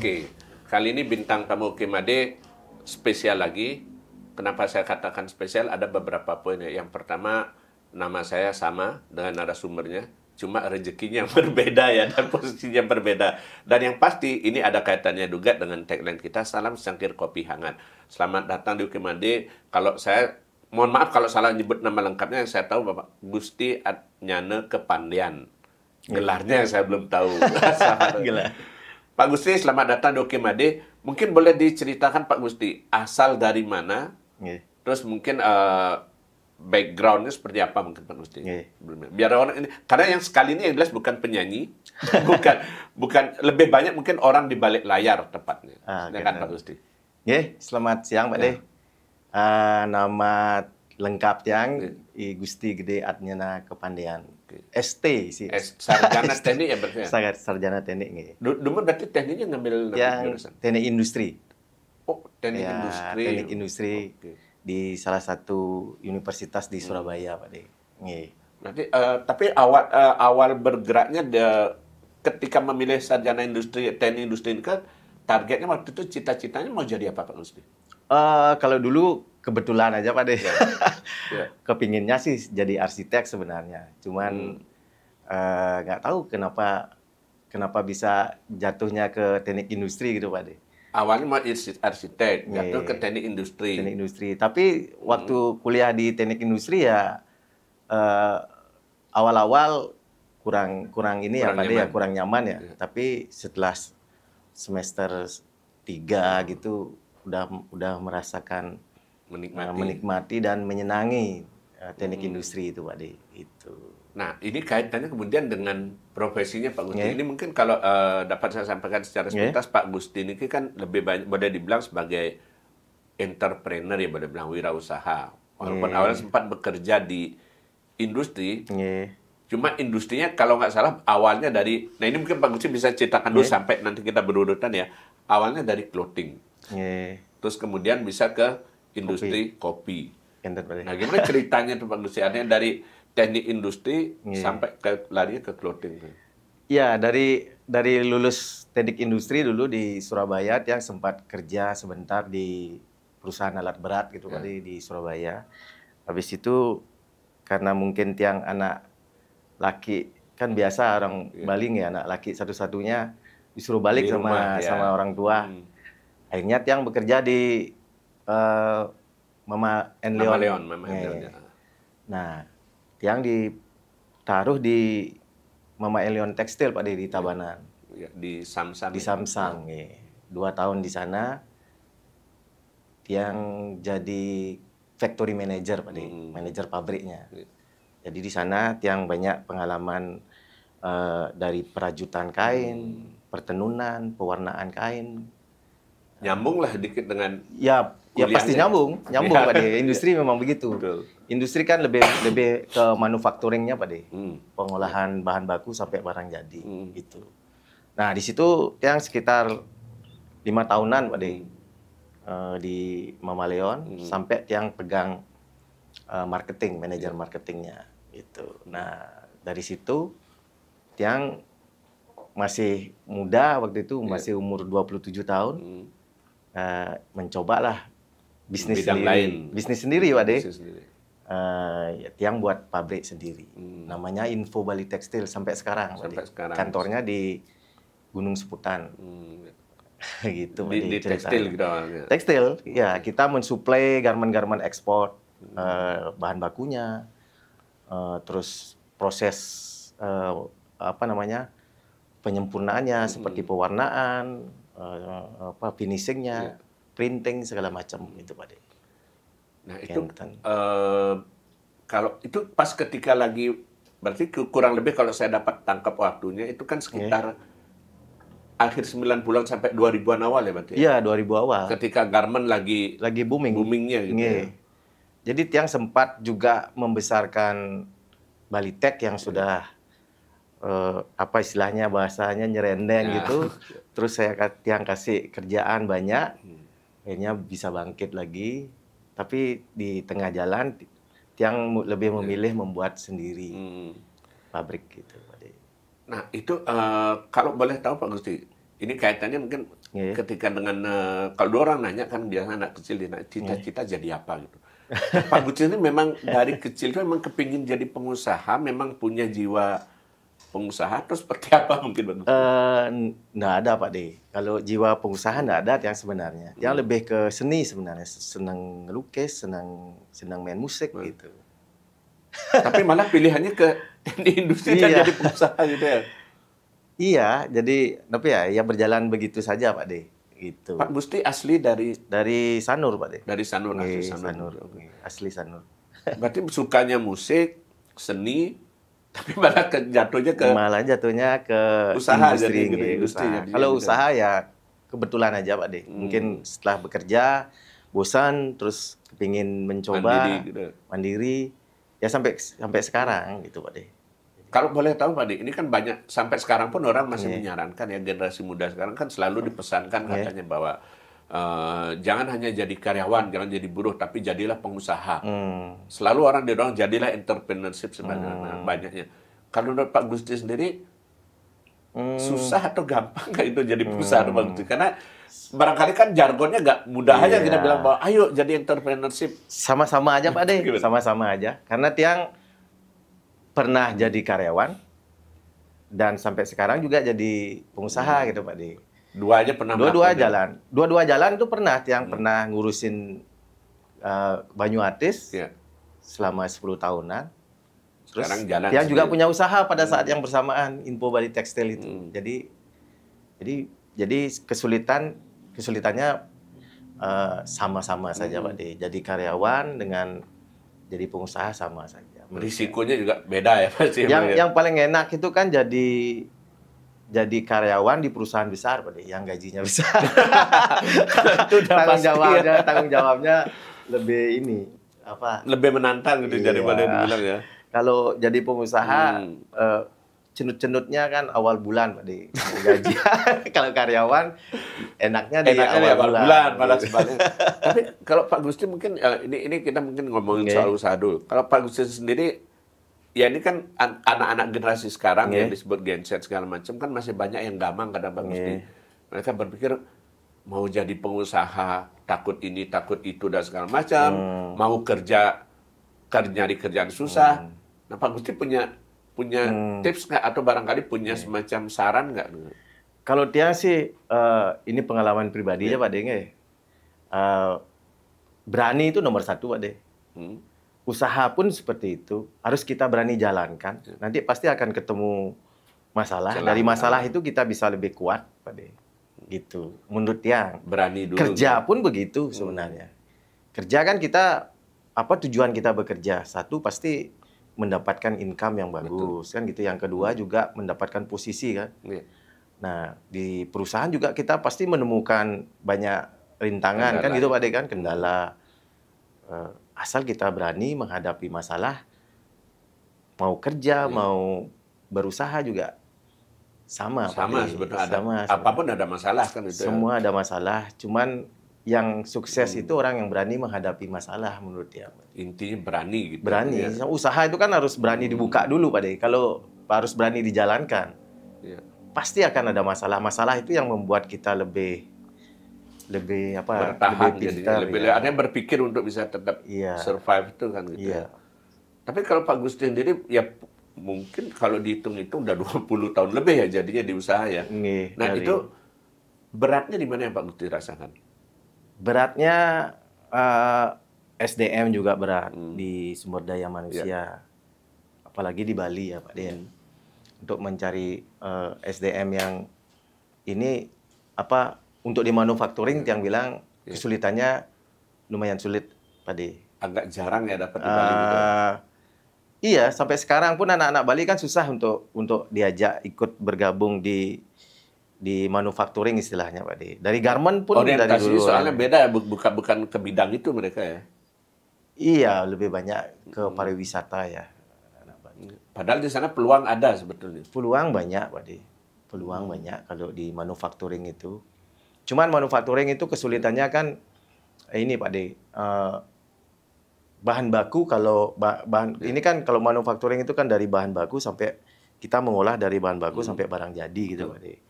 Oke, kali ini bintang tamu Kimade spesial lagi. Kenapa saya katakan spesial? Ada beberapa poin. Yang pertama, nama saya sama dengan narasumbernya, cuma rezekinya yang berbeda ya dan posisinya berbeda. Dan yang pasti ini ada kaitannya juga dengan tagline kita, salam secangkir kopi hangat. Selamat datang di Kimade. Kalau saya mohon maaf kalau salah nyebut nama lengkapnya, yang saya tahu Bapak Gusti Adnyana Kepandian. Gelarnya yang saya belum tahu. Gila. Pak Gusti, selamat datang di Kimade. Mungkin boleh diceritakan Pak Gusti, asal dari mana? Terus mungkin backgroundnya seperti apa mungkin Pak Gusti? Biar orang ini, karena yang sekali ini yang jelas bukan penyanyi, bukan lebih banyak mungkin orang di balik layar tepatnya. Silakan Pak Gusti. Selamat siang Pak De. Nama lengkap yang Gusti Gede Adnyana Kepandian. ST sih. Sarjana teknik ya berarti. Sarjana teknik. Dulu berarti tekniknya ngambil yang teknik industri. Oh, teknik industri. Teknik industri di salah satu universitas di Surabaya, Pak De. Berarti tapi awal bergeraknya ketika memilih sarjana industri, teknik industri ini kan targetnya waktu itu cita-citanya mau jadi apa Pak Gusti? Kalau dulu kebetulan aja Pak De. Kepinginnya sih jadi arsitek sebenarnya. Cuman nggak tahu kenapa bisa jatuhnya ke teknik industri gitu Pak De. Awalnya mau arsitek, jatuh ke teknik industri. Teknik industri. Tapi waktu kuliah di teknik industri ya awal-awal kurang ini ya Pak De ya, kurang nyaman ya. Tapi setelah semester 3 gitu udah merasakan menikmati dan menyenangi teknik industri itu Pak De. Itu. Nah, ini kaitannya kemudian dengan profesinya Pak Gusti. Ini mungkin kalau dapat saya sampaikan secara sepintas, Pak Gusti ini kan lebih banyak boleh dibilang sebagai entrepreneur ya, boleh dibilang wirausaha. Walaupun awalnya sempat bekerja di industri, cuma industrinya kalau nggak salah awalnya dari, nah ini mungkin Pak Gusti bisa ceritakan dulu sampai nanti kita berurutan ya. Awalnya dari clothing, terus kemudian bisa ke industri kopi. Nah, gimana ceritanya tuh Pak Gusti? Artinya dari teknik industri sampai larinya ke clothing. Ya, dari lulus teknik industri dulu di Surabaya, yang sempat kerja sebentar di perusahaan alat berat gitu di Surabaya. Habis itu karena mungkin tiang anak laki kan biasa orang Bali ya, anak laki satu-satunya disuruh balik sama orang tua. Akhirnya tiang bekerja di Mama Enleon. Nah, yang ditaruh di Mama Enleon Tekstil Pak di Tabanan. Di Samsang. Di Samsang, 2 tahun di sana. Yang jadi factory manager Pak manajer pabriknya. Jadi di sana tiang banyak pengalaman dari perajutan kain, pertenunan, pewarnaan kain. Nyambung lah dikit dengan ya pasti nyambung Pak De. Industri memang begitu. Betul. Industri kan lebih ke manufacturingnya Pak De. Pengolahan bahan baku sampai barang jadi gitu. Nah, di situ yang sekitar 5 tahunan Pak De. Di Mama Leon sampai yang pegang marketing, manajer marketingnya gitu. Nah, dari situ yang masih muda waktu itu, masih umur 27 tahun. Mencobalah bisnis sendiri Pak De. Yang buat pabrik sendiri. Namanya Info Bali Tekstil sampai sekarang. Kantornya di Gunung Seputan. Gitu di tekstil gitu. Tekstil, ya kita mensuplai garmen-garmen ekspor, bahan bakunya, terus proses penyempurnaannya seperti pewarnaan, finishingnya, printing segala macam itu Pak De. Nah itu kalau itu pas ketika lagi berarti kurang lebih kalau saya dapat tangkap waktunya itu kan sekitar akhir 90-an sampai 2000-an awal ya berarti. Iya, 2000 awal. Ketika garment lagi boomingnya gitu. Ya. Jadi tiang sempat juga membesarkan Balitek yang sudah istilahnya bahasanya nyerendeng gitu. Terus tiang kasih kerjaan banyak. Akhirnya bisa bangkit lagi. Tapi di tengah jalan tiang lebih memilih membuat sendiri pabrik gitu. Nah itu kalau boleh tahu Pak Gusti, ini kaitannya mungkin ketika dengan kalau dua orang nanya kan biasanya anak kecil dia nanya cita-cita jadi apa gitu. Pak Gusti ini memang dari kecil itu memang kepingin jadi pengusaha, memang punya jiwa pengusaha atau seperti apa mungkin Pak Gusti? Nggak ada Pak De. Kalau jiwa pengusaha nggak ada yang sebenarnya. Yang lebih ke seni sebenarnya. Senang lukis, senang main musik gitu. Tapi malah pilihannya ke industri dan jadi pengusaha gitu ya? Iya, jadi tapi ya berjalan begitu saja Pak De. Gitu. Pak Gusti asli dari Sanur Pak De. Dari Sanur, asli Sanur. Asli Sanur. Berarti sukanya musik, seni, tapi malah jatuhnya ke usaha industri, gitu, industri. Kalau usaha ya kebetulan aja Pak De. Mungkin setelah bekerja bosan terus kepingin mencoba mandiri ya sampai sekarang gitu Pak De. Kalau boleh tahu Pak De, ini kan banyak sampai sekarang pun orang masih menyarankan ya, generasi muda sekarang kan selalu dipesankan katanya bahwa jangan hanya jadi karyawan, jangan jadi buruh, tapi jadilah pengusaha. Selalu orang didorong jadilah entrepreneurship sebanyak-banyaknya. Kalau menurut Pak Gusti sendiri, susah atau gampang nggak itu jadi pengusaha Pak Gusti? Karena barangkali kan jargonnya nggak mudah aja kita bilang bahwa ayo jadi entrepreneurship. Sama-sama aja Pak De, sama-sama aja. Karena Tiang pernah jadi karyawan dan sampai sekarang juga jadi pengusaha gitu Pak De. Dua-dua jalan itu pernah. Tiang pernah ngurusin Banyu Artis selama 10 tahunan. Terus sekarang jalan Tiang juga punya usaha pada saat yang bersamaan, Info Bali Tekstil itu. Jadi kesulitannya sama-sama saja Pak De. Jadi karyawan dengan jadi pengusaha sama saja. Risikonya juga beda ya pasti. Yang paling enak itu kan jadi karyawan di perusahaan besar Pak De, yang gajinya besar. Itu tanggung jawabnya lebih lebih menantang gitu daripada dibilang ya. Kalau jadi pengusaha cenut-cenutnya kan awal bulan Pak De, gaji. Kalau karyawan enaknya di awal bulan malah sebaliknya. Tapi kalau Pak Gusti mungkin ini kita mungkin ngomongin soal usaha dulu. Kalau Pak Gusti sendiri ya ini kan anak-anak generasi sekarang yang disebut Gen Z segala macam kan masih banyak yang gamang kadang Pak Gusti. Mereka berpikir mau jadi pengusaha, takut ini, takut itu dan segala macam, mau nyari kerjaan susah. Nah, Pak Gusti punya tips nggak atau barangkali punya semacam saran nggak? Kalau Tiang sih ini pengalaman pribadi ya Pak De. Berani itu nomor satu Pak De. Usaha pun seperti itu, harus kita berani jalankan. Nanti pasti akan ketemu masalah. Dari masalah itu kita bisa lebih kuat Pak De. Gitu. Menurut Tiang. Berani dulu. Kerja pun begitu sebenarnya. Kerja kan kita tujuan kita bekerja? Satu pasti mendapatkan income yang bagus. Betul. Kan gitu. Yang kedua juga mendapatkan posisi kan. Nah, di perusahaan juga kita pasti menemukan banyak rintangan kan gitu Pak De kan, kendala. Asal kita berani menghadapi masalah, mau kerja, mau berusaha juga sama sebetulnya apapun ada masalah kan itu. Semua ada masalah, cuman yang sukses itu orang yang berani menghadapi masalah menurut dia. Intinya berani gitu. Berani. Ya. Usaha itu kan harus berani dibuka dulu Pak De. Kalau harus berani dijalankan. Pasti akan ada masalah. Masalah itu yang membuat kita lebih bertahan, lebih artinya berpikir untuk bisa tetap survive itu kan gitu. Tapi kalau Pak Gusti sendiri ya mungkin kalau dihitung-hitung udah 20 tahun lebih ya jadinya di usaha ya. Nah, itu beratnya di mana yang Pak Gusti rasakan? Beratnya SDM juga berat di sumber daya manusia. Apalagi di Bali ya Pak De. Untuk mencari SDM yang ini untuk di manufacturing yang bilang kesulitannya lumayan sulit Pak De. Agak jarang ya dapat di Bali gitu. Iya, sampai sekarang pun anak-anak Bali kan susah untuk diajak ikut bergabung di manufacturing istilahnya Pak De. Dari garment pun dari dulu. Soalnya beda bukan ke bidang itu mereka ya. Iya, lebih banyak ke pariwisata ya. Padahal di sana peluang ada sebetulnya. Peluang banyak Pak De. Peluang banyak kalau di manufacturing itu. Cuman manufacturing itu kesulitannya kan ini Pak De, bahan baku ini kan kalau manufacturing itu kan dari bahan baku sampai kita mengolah dari bahan baku sampai barang jadi gitu Pak De.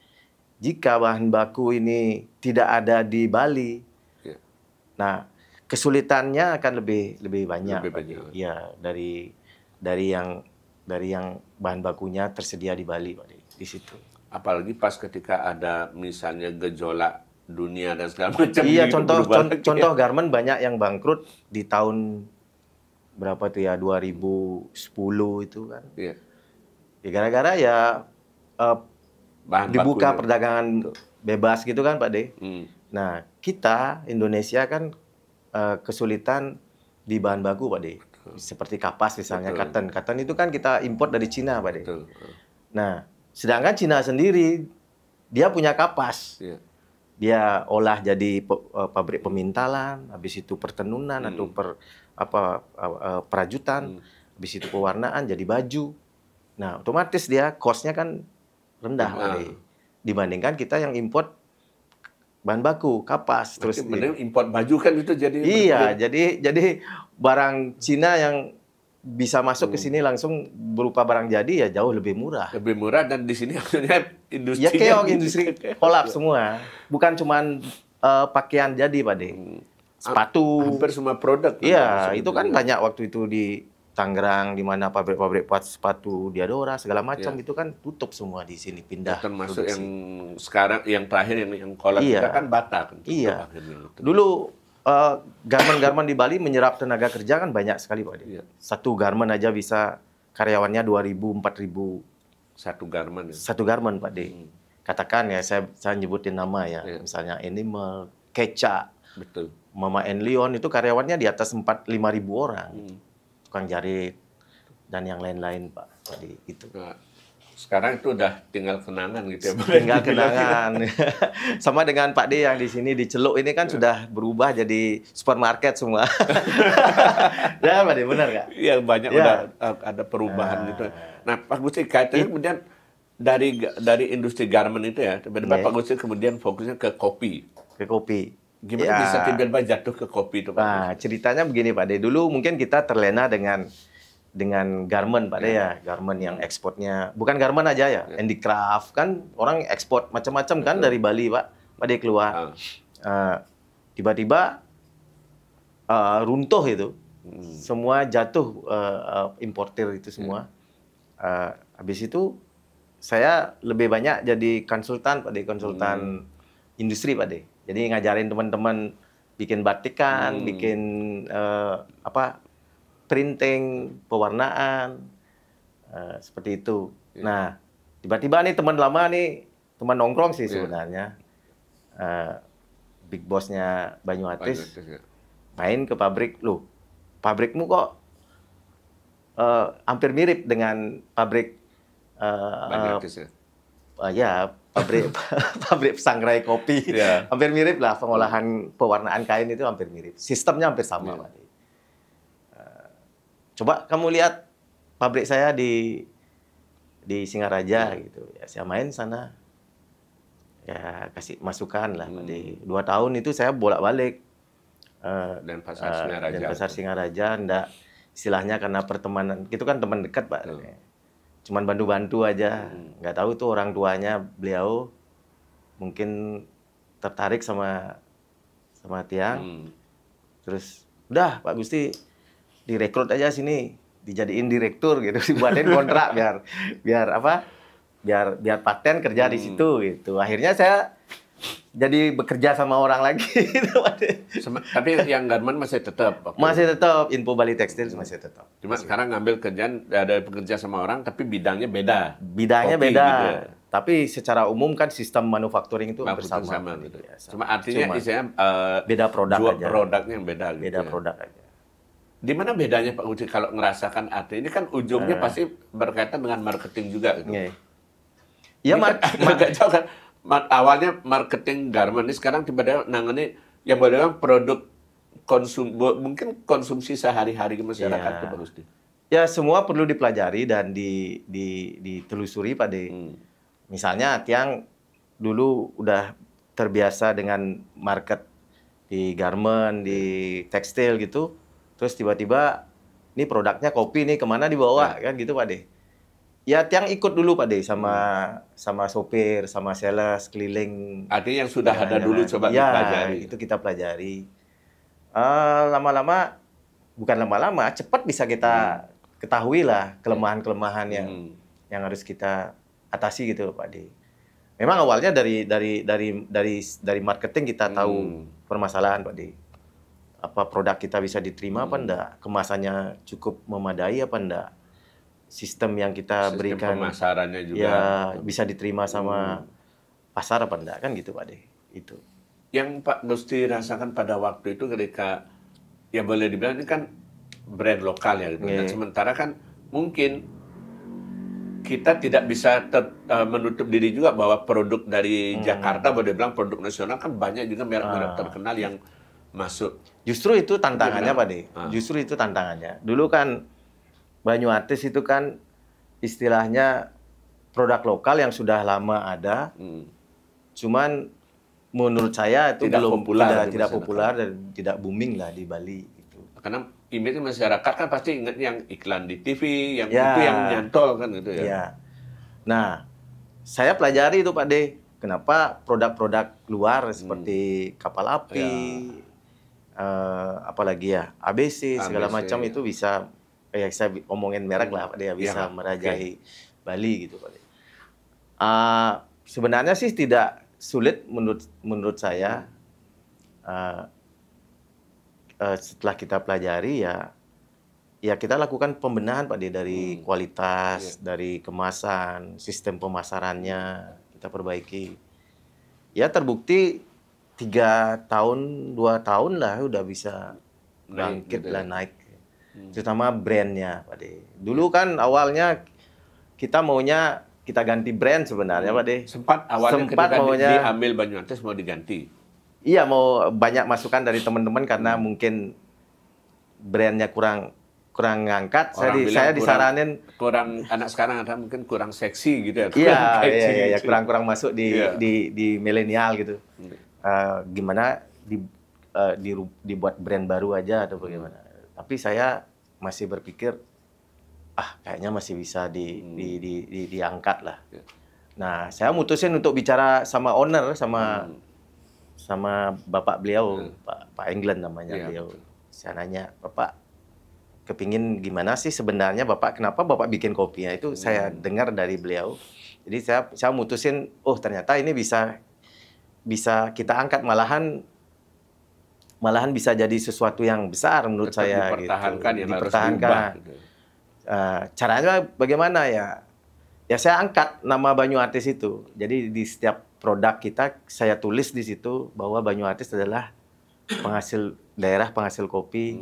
jika bahan baku ini tidak ada di Bali, nah kesulitannya akan lebih banyak. Lebih banyak. Ya, dari yang bahan bakunya tersedia di Bali, Pak, di situ. Apalagi pas ketika ada misalnya gejolak dunia dan segala macam. Iya, gitu, contoh garmen banyak yang bangkrut di tahun berapa tuh ya, 2010 itu kan. Iya. Ya, gara-gara ya Bahan dibuka bakunya. perdagangan bebas gitu kan, Pak De. Nah, kita Indonesia kan kesulitan di bahan baku, Pak De. Seperti kapas misalnya, cotton. Cotton itu kan kita import dari Cina, Pak De. Betul. Nah, sedangkan Cina sendiri dia punya kapas. Iya. Dia olah jadi pabrik pemintalan, habis itu pertenunan atau perajutan, habis itu pewarnaan jadi baju. Nah, otomatis dia cost-nya kan rendah, Pak De. Dibandingkan kita yang import bahan baku, kapas. Terus Terus import baju kan itu jadi. iya, jadi barang Cina yang bisa masuk ke sini langsung berupa barang jadi ya jauh lebih murah. Lebih murah, dan di sini akhirnya industri. Ya keok, industri kolaps semua. Bukan cuman pakaian jadi, Pak De. Sepatu. Hampir semua produk. Iya, itu kan banyak waktu itu di Tangerang, di mana pabrik-pabrik sepatu Diadora segala macam itu kan tutup semua di sini, pindah. Termasuk produksi. yang sekarang yang terakhir yang kolaps Iya. kita kan Bata kan. Iya. Akhirnya itu. Dulu garmen-garmen di Bali menyerap tenaga kerja kan banyak sekali, Pak De. Iya. Satu garmen aja bisa karyawannya 2.000, 4.000. Satu garmen. Ya. Satu garmen, Pak De. Katakan ya, saya nyebutin nama ya. Iya. Misalnya Animal, Keca, Betul. Mama and Leon itu karyawannya di atas 4-5.000 orang. Tukang jahit dan yang lain-lain, Pak. Tadi itu. Nah, sekarang itu udah tinggal kenangan gitu ya. Tinggal kenangan. Sama dengan Pak D yang di sini di Celuk ini kan sudah berubah jadi supermarket semua. Ya, Pak D, benar nggak? Iya, banyak Ya. udah ada perubahan gitu. Nah, Pak Gusti kaitannya kemudian dari industri garment itu ya, tiba-tiba Pak Gusti kemudian fokusnya ke kopi. Ke kopi. Gimana bisa tiba-tiba jatuh ke kopi itu, Pak? Nah, ceritanya begini, Pak D. Dulu mungkin kita terlena dengan garment, Pak D ya. Garment yang ekspornya, bukan garment aja ya. Handicraft, kan orang ekspor macam-macam kan dari Bali, Pak D keluar. Tiba-tiba runtuh itu. Semua jatuh, importir itu semua. Habis itu saya lebih banyak jadi konsultan, Pak D. Konsultan industri, Pak D. Jadi ngajarin teman-teman bikin batikan, bikin printing, pewarnaan, seperti itu. Nah, tiba-tiba nih teman lama nih, teman nongkrong sih sebenarnya, big bossnya Banyu Atis, main ke pabrik, loh, pabrikmu kok hampir mirip dengan pabrik Banyu Atis ya? pabrik sangrai kopi. Hampir mirip lah, pengolahan pewarnaan kain itu hampir mirip. Sistemnya hampir sama, Pak. Coba kamu lihat pabrik saya di Singaraja gitu. Ya, saya main sana. Ya, kasih masukan lah, Pak. Di 2 tahun itu saya bolak-balik. Dan pasar Singaraja. Dan pasar Singaraja, enggak, istilahnya karena pertemanan. Itu kan teman dekat, Pak. Cuman bantu-bantu aja. Nggak tahu tuh orang tuanya beliau mungkin tertarik sama Tiang. Terus, udah Pak Gusti direkrut aja sini, dijadiin direktur gitu, dibuatin kontrak biar paten kerja di situ gitu. Akhirnya saya jadi bekerja sama orang lagi gitu, Pak. Tapi yang garment masih tetap? Masih tetap, Info Bali Tekstil masih tetap. Cuma sekarang ngambil kerjaan, ada bekerja sama orang, tapi bidangnya beda. Bidangnya Kopi beda. Gitu ya. Tapi secara umum kan sistem manufacturing itu bersama. Gitu. Ya, sama. Cuma artinya istilahnya beda produk aja. Produknya yang beda. Beda gitu produk aja. Di mana bedanya Pak Uci kalau ngerasakan arti ini kan ujungnya pasti berkaitan dengan marketing juga gitu. Iya, agak jauh kan. Awalnya marketing garment, ini sekarang tiba-tiba nangani yang berdagang produk mungkin konsumsi sehari-hari ke masyarakat itu, Pak Gusti. Ya, semua perlu dipelajari dan ditelusuri, Pak De. Misalnya Tiang dulu udah terbiasa dengan market di garment, di tekstil gitu. Terus tiba-tiba ini produknya kopi nih, kemana dibawa kan gitu, Pak De. Ya, tiang ikut dulu Pak De sama sopir, sama sales keliling. Artinya yang sudah ada dulu coba dipelajari. Itu kita pelajari. Lama-lama, bukan lama-lama, cepat bisa kita ketahui lah kelemahan-kelemahan yang harus kita atasi gitu Pak De. Memang awalnya dari marketing kita tahu permasalahan Pak De. Apa produk kita bisa diterima apa enggak? Kemasannya cukup memadai apa enggak? Sistem yang kita berikan pemasarannya juga ya bisa diterima sama pasar apa enggak kan gitu Pak De. Itu. Yang Pak Gusti rasakan pada waktu itu ketika ya boleh dibilang ini kan brand lokal ya gitu. Dan sementara kan mungkin kita tidak bisa menutup diri juga bahwa produk dari Jakarta boleh dibilang produk nasional kan banyak juga merek-merek terkenal yang masuk. Justru itu tantangannya Pak De. Justru itu tantangannya. Dulu kan Banyuatis itu kan istilahnya produk lokal yang sudah lama ada, cuman menurut saya itu tidak populer dan tidak booming lah di Bali. Gitu. Karena image masyarakat kan pasti ingat yang iklan di TV, yang itu yang nyantol kan gitu ya. Ya. Nah, saya pelajari itu Pak De, kenapa produk-produk luar seperti kapal api, apalagi ya ABC segala macam itu bisa saya omongin merek lah Pak De, bisa merajai Bali gitu Pak De. Sebenarnya sih tidak sulit menurut saya. Setelah kita pelajari ya kita lakukan pembenahan Pak De dari kualitas, dari kemasan, sistem pemasarannya kita perbaiki. Ya terbukti 3 tahun, 2 tahun lah udah bisa bangkit lah naik. Terutama brandnya Pak De. Dulu kan awalnya kita maunya kita ganti brand sebenarnya Pak De. Sempat ketika diambil Banyuatis mau diganti. Iya, mau banyak masukan dari teman-teman karena mungkin brandnya kurang ngangkat. Saya disaranin kurang anak sekarang ada mungkin kurang seksi gitu ya. Iya, kurang masuk di milenial gitu. Gimana dibuat brand baru aja atau bagaimana? Tapi saya masih berpikir, kayaknya masih bisa diangkat lah. Nah, saya mutusin untuk bicara sama owner, sama bapak beliau, Pak England namanya beliau. Saya nanya, Bapak, kepingin gimana sih sebenarnya Bapak? Kenapa Bapak bikin kopinya? Itu saya dengar dari beliau. Jadi saya mutusin, ternyata ini bisa kita angkat, malahan bisa jadi sesuatu yang besar menurut saya. Dipertahankan. Gitu. Caranya bagaimana ya? Ya saya angkat nama Banyuatis itu. Jadi di setiap produk kita saya tulis di situ bahwa Banyuatis adalah daerah penghasil kopi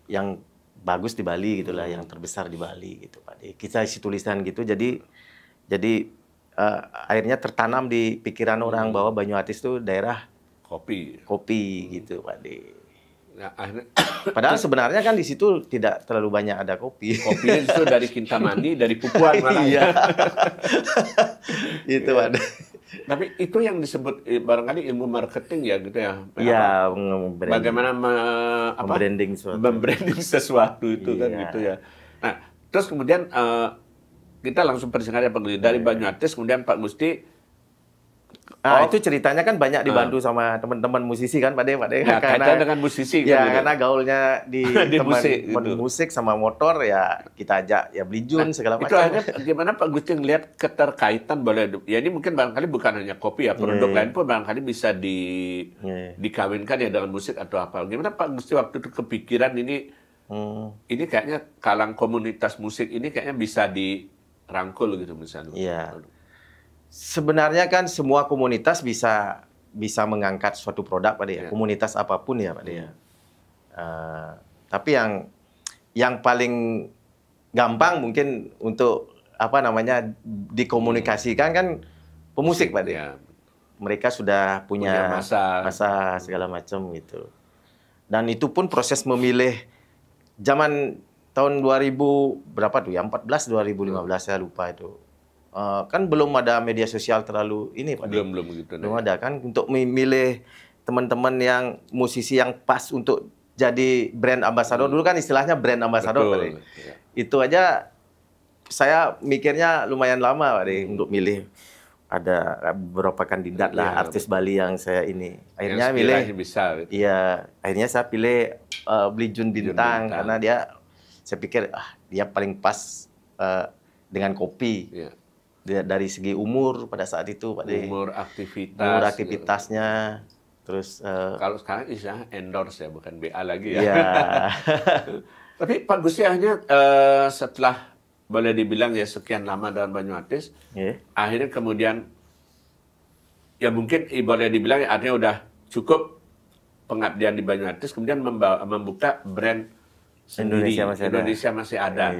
yang bagus di Bali gitulah, yang terbesar di Bali gitu Pak. Kita isi tulisan gitu. Jadi akhirnya tertanam di pikiran orang bahwa Banyuatis itu daerah kopi gitu Pak De. Nah, padahal sebenarnya kan di situ tidak terlalu banyak ada kopi. Kopinya itu dari Kintamani, dari Pupuan malah. Iya. Itu Pak De. Tapi itu yang disebut barangkali ilmu marketing ya gitu ya. Iya, bagaimana membranding sesuatu itu kan gitu ya. Nah, terus kemudian kita langsung persingkat ya Pak Gusti. Dari Banyuatis kemudian Pak Gusti itu ceritanya kan banyak dibantu sama teman-teman musisi kan Pak De. Ya, karena dengan musisi kan. Ya, karena gaulnya di teman musik sama motor ya kita ajak ya beli jun segala macam. Itu akhirnya gimana Pak Gusti ngelihat keterkaitan ya ini mungkin barangkali bukan hanya kopi ya, produk lain pun barangkali bisa dikawinkan ya dengan musik atau apa. Gimana Pak Gusti waktu itu kepikiran ini kayaknya kalang komunitas musik ini kayaknya bisa dirangkul gitu misalnya. Iya. Sebenarnya kan semua komunitas bisa mengangkat suatu produk Pak De, komunitas apapun ya Pak De. Tapi yang paling gampang mungkin untuk dikomunikasikan kan pemusik Pak De. Mereka sudah punya masa segala macam gitu. Dan itu pun proses memilih zaman tahun 2000 berapa tuh ya, 14 2015 saya lupa itu. Kan belum ada media sosial terlalu ini Pak. Belum gitu. Belum ada kan untuk memilih teman-teman yang musisi yang pas untuk jadi brand ambassador. Dulu kan istilahnya brand ambassador Pak. Itu aja saya mikirnya lumayan lama Pak De, untuk milih. Ada beberapa kandidat lah artis Bali yang saya ini. Akhirnya milih bisa. Gitu. Iya, akhirnya saya pilih Bli Jun Bintang karena saya pikir dia paling pas dengan kopi. Dari segi umur pada saat itu Pak De. Umur aktivitasnya. Terus kalau sekarang istilahnya endorse ya, bukan BA lagi ya. Iya. Tapi Pak Gusti akhirnya setelah boleh dibilang ya sekian lama dalam Banyuatis, akhirnya kemudian ya mungkin boleh dibilang ya artinya udah cukup pengabdian di Banyuatis, kemudian membuka brand sendiri, Indonesia masih ada.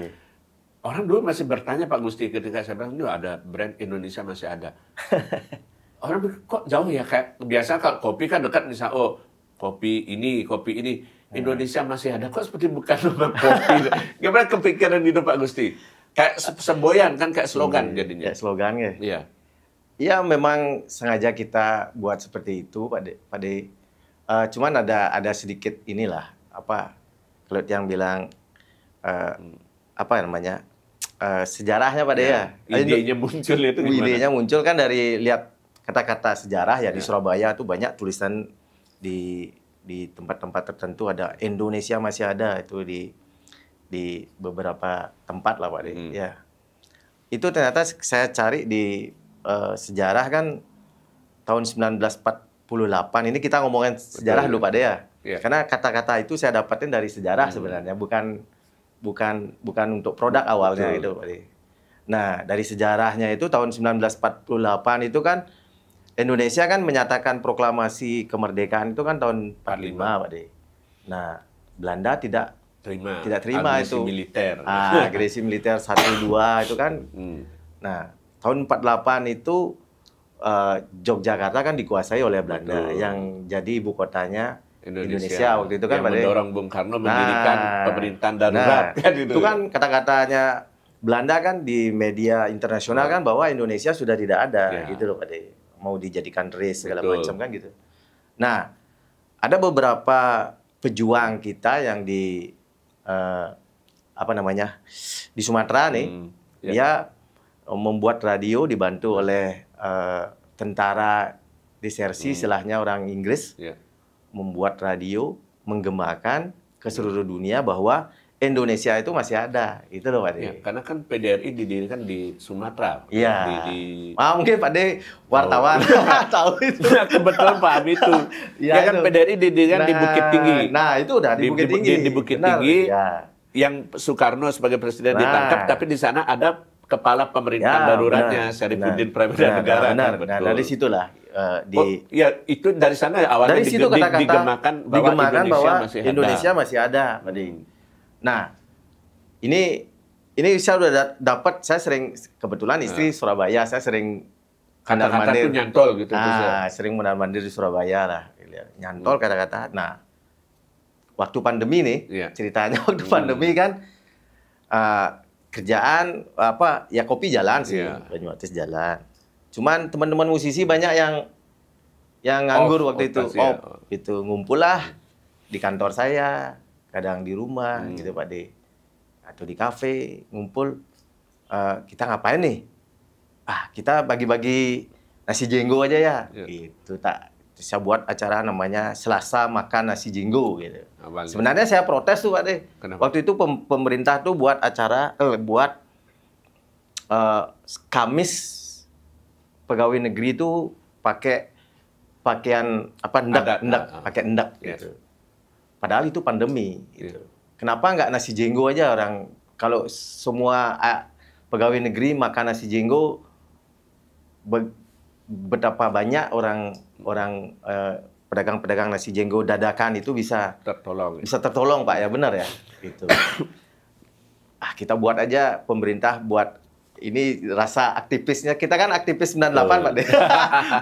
Orang dulu masih bertanya Pak Gusti ketika saya bilang, ada brand Indonesia masih ada. Orang kok jauh ya, kayak biasa kalau kopi kan dekat misalnya, kopi ini. Indonesia masih ada, kok seperti bukan nama kopi. Gimana kepikiran itu Pak Gusti? Kayak semboyan kan, kayak slogan jadinya. Kayak slogan ya? Iya. Ya memang sengaja kita buat seperti itu Pak De. Cuman ada sedikit inilah, kalau yang bilang, sejarahnya Pak De ya. Idenya muncul itu gimana? Idenya muncul kan dari lihat kata-kata sejarah ya. Di Surabaya tuh banyak tulisan di tempat-tempat tertentu ada Indonesia masih ada itu di beberapa tempat lah Pak De. Ya. Itu ternyata saya cari di sejarah kan tahun 1948. Ini kita ngomongin sejarah dulu Pak De ya. Karena kata-kata itu saya dapatin dari sejarah sebenarnya, bukan untuk produk awalnya itu Pak De. Nah, dari sejarahnya itu tahun 1948 itu kan Indonesia kan menyatakan proklamasi kemerdekaan itu kan tahun 45 Pak De. Nah, Belanda tidak terima agresi itu. Militer. Agresi militer 1-2 itu kan. Nah, tahun 48 itu Yogyakarta kan dikuasai oleh Belanda. Yang jadi ibu kotanya Indonesia waktu itu kan Pak De. Mendorong Bung Karno mendirikan pemerintahan darurat. Itu kan kata-katanya Belanda kan di media internasional kan bahwa Indonesia sudah tidak ada gitu loh Pak De. Mau dijadikan race segala macam kan gitu. Nah, ada beberapa pejuang kita yang di di Sumatera nih, dia membuat radio dibantu oleh tentara disersi, istilahnya orang Inggris, membuat radio menggemakan ke seluruh dunia bahwa Indonesia itu masih ada, itu loh Pak De. Karena kan PDRI didirikan di Sumatera. Iya. Mungkin Pak De wartawan tahu itu. Kebetulan Pak Abi itu. Ya kan PDRI didirikan di Bukit Tinggi. Nah itu udah di Bukit Tinggi. Di Bukit Tinggi. Yang Soekarno sebagai presiden ditangkap, tapi di sana ada kepala pemerintahan daruratnya, Syarifuddin Pramudia Negara. Benar. Dari situlah. Itu dari sana awalnya dari situ digemakan bahwa Indonesia masih ada. Pak De. Nah, ini saya udah dapat, saya sering, kebetulan istri Surabaya, saya sering kata-kata itu nyantol gitu. Sering mondar-mandir di Surabaya lah, nyantol kata-kata. Nah, waktu pandemi nih, ceritanya waktu pandemi kan, kerjaan kopi jalan sih, Banyuatis jalan. Cuman teman-teman musisi banyak yang nganggur waktu itu, itu ngumpul lah di kantor saya. Kadang di rumah gitu Pak De, atau di kafe ngumpul, kita ngapain nih? Kita bagi-bagi nasi jenggo aja ya. Gitu saya buat acara namanya Selasa Makan Nasi Jenggo gitu. Sebenarnya saya protes tuh Pak De. Kenapa? Waktu itu pemerintah tuh buat acara buat Kamis pegawai negeri itu pakai pakaian endak, pakai endak gitu. Padahal itu pandemi. Gitu. Kenapa nggak nasi jenggo aja orang? Kalau semua pegawai negeri makan nasi jenggo, betapa banyak orang pedagang-pedagang nasi jenggo dadakan itu bisa tertolong Pak ya, benar ya. Gitu. Kita buat aja, pemerintah buat ini rasa aktivisnya. Kita kan aktivis 98 Pak De.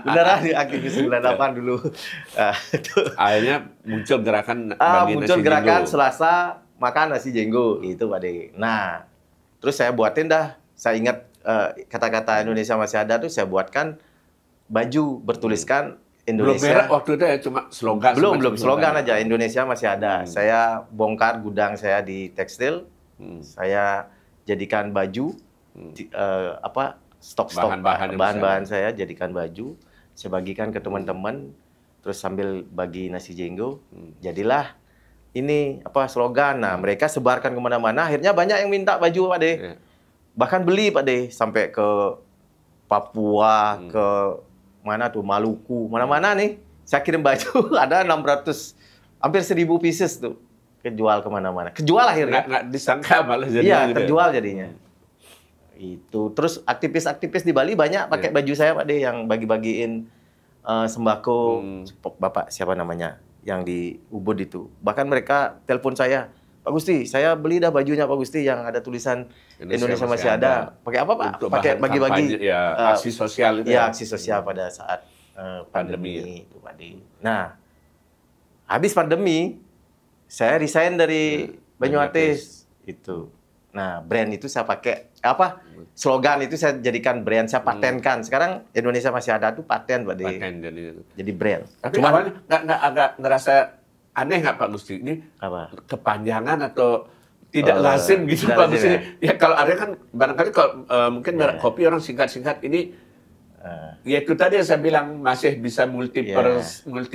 Beneran aktivis 98 dulu. Akhirnya muncul gerakan muncul gerakan Selasa Makan Nasi Jenggo itu Pak De. Nah, terus saya buatin dah. Saya ingat kata-kata Indonesia masih ada tuh saya buatkan baju bertuliskan Indonesia. Belum merek waktu itu ya, cuma slogan. Belum slogan aja, Indonesia masih ada. Saya bongkar gudang saya di tekstil. Saya jadikan baju stok-stok Bahan-bahan yang bahan-bahan saya jadikan baju, saya bagikan ke teman-teman, terus sambil bagi nasi jenggo, jadilah ini slogan. Nah, mereka sebarkan kemana-mana, akhirnya banyak yang minta baju Pak De. Bahkan beli Pak De, sampai ke Papua, ke mana tuh, Maluku, mana-mana nih. Saya kirim baju, ada 600, hampir 1000 pieces tuh. Kejual kemana-mana. Kejual akhirnya. Nggak disangka malah jadinya. Iya, terjual jadinya. Itu. Terus aktivis-aktivis di Bali banyak pakai baju saya Pak De, yang bagi-bagiin sembako. Bapak siapa namanya? Yang di Ubud itu. Bahkan mereka telepon saya, Pak Gusti, saya beli dah bajunya Pak Gusti yang ada tulisan Indonesia masih ada. Pakai apa Pak? Pakai bagi-bagi. Ya, aksi sosial itu. Ya, aksi sosial pada saat pandemi itu Pak De. Nah, habis pandemi, saya resign dari Banyuatis itu. Nah, brand itu saya pakai slogan itu saya jadikan brand, saya patenkan. Sekarang Indonesia masih ada tuh paten Pak De. Paten jadi brand. Tapi awalnya nggak agak ngerasa aneh nggak Pak Gusti? Ini kepanjangan atau tidak lazim gitu Pak Gusti? Ya kalau ada kan barangkali kalau mungkin kopi orang singkat-singkat ini. Ya itu tadi yang saya bilang masih bisa multi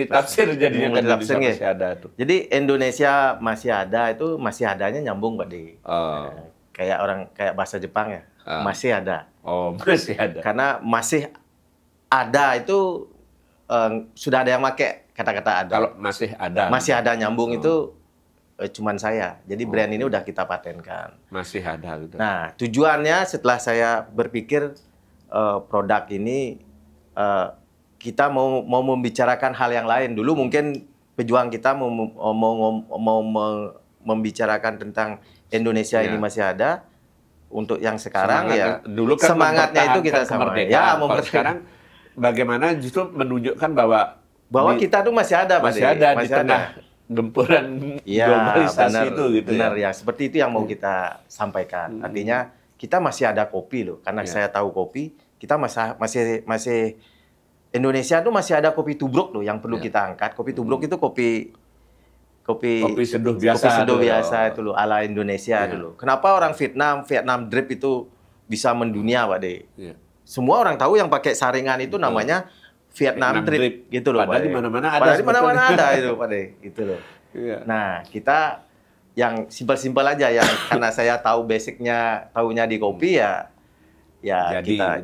tafsir jadinya kan Indonesia masih ada tuh. Jadi Indonesia masih ada itu masih adanya nyambung Pak De. Kayak bahasa Jepang ya, masih ada. Oh, masih ada. Karena masih ada itu sudah ada yang pakai kata-kata ada. Kalau masih ada nyambung itu cuman saya. Jadi brand ini udah kita patenkan. Masih ada gitu. Nah, tujuannya setelah saya berpikir produk ini kita mau membicarakan hal yang lain. Dulu mungkin pejuang kita mau membicarakan tentang Indonesia ini masih ada. Untuk yang sekarang dulu kan semangatnya itu kita sama. Ya, sekarang bagaimana justru menunjukkan bahwa kita tuh masih ada, masih ada di tengah gempuran globalisasi itu gitu. Benar ya. Seperti itu yang mau kita sampaikan. Artinya kita masih ada kopi loh, karena saya tahu kopi, kita masih Indonesia tuh masih ada kopi tubruk loh yang perlu kita angkat. Kopi tubruk itu kopi seduh biasa, itu loh, ala Indonesia dulu. Kenapa orang Vietnam drip itu bisa mendunia Pak De? Semua orang tahu yang pakai saringan itu namanya Vietnam drip gitu loh. Padahal di mana-mana ada. Padahal di mana-mana ada itu Pak De, itu loh. Nah, kita yang simpel-simpel aja yang karena saya tahu basicnya, tahunya di kopi